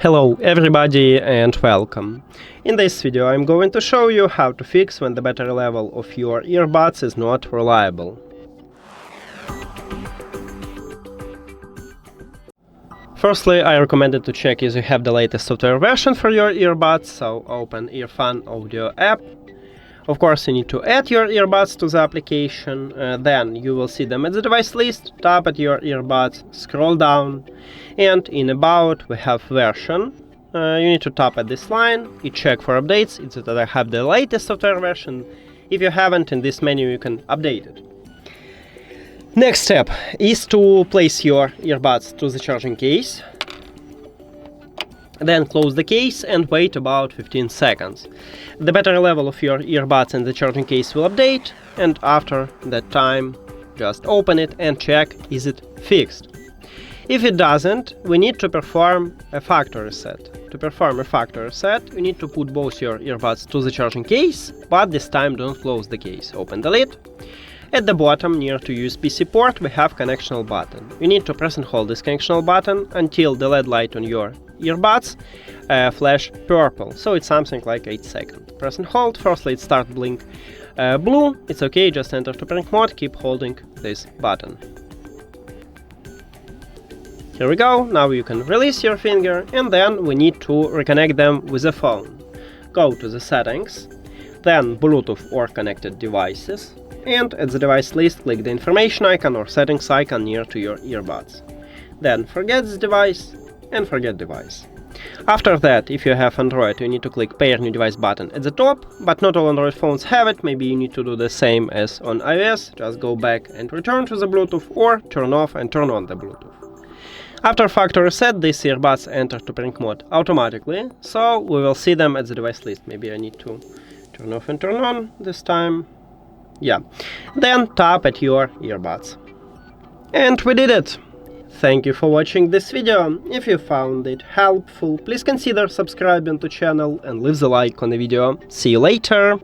Hello everybody and welcome. In this video I'm going to show you how to fix when the battery level of your earbuds is not reliable. Firstly, I recommend to check if you have the latest software version for your earbuds, so open EARFUN Audio app. Of course, you need to add your earbuds to the application, then you will see them at the device list, tap at your earbuds, scroll down, and in About we have version. You need to tap at this line, you check for updates, it's that I have the latest software version. If you haven't, in this menu you can update it. Next step is to place your earbuds to the charging case. Then close the case and wait about 15 seconds. The battery level of your earbuds and the charging case will update, and after that time just open it and check is it fixed. If it doesn't, we need to perform a factory reset. To perform a factory reset, you need to put both your earbuds to the charging case, but this time don't close the case. Open the lid. At the bottom, near to USB-C port, we have connectional button. You need to press and hold this connectional button until the LED light on your earbuds flash purple, so it's something like 8 seconds. Press and hold. Firstly it start blink blue, it's okay, just enter to prank mode, keep holding this button. Here we go, now you can release your finger, and then we need to reconnect them with the phone. Go to the settings, then Bluetooth or connected devices, and at the device list click the information icon or settings icon near to your earbuds. Then forget this device and forget device. After that, if you have Android, you need to click Pair New Device button at the top, but not all Android phones have it, maybe you need to do the same as on iOS, just go back and return to the Bluetooth, or turn off and turn on the Bluetooth. After factory reset, these earbuds enter to prank mode automatically, so we will see them at the device list. Maybe I need to turn off and turn on this time. Yeah. Then tap at your earbuds. And we did it! Thank you for watching this video. If you found it helpful, please consider subscribing to the channel and leave the like on the video. See you later!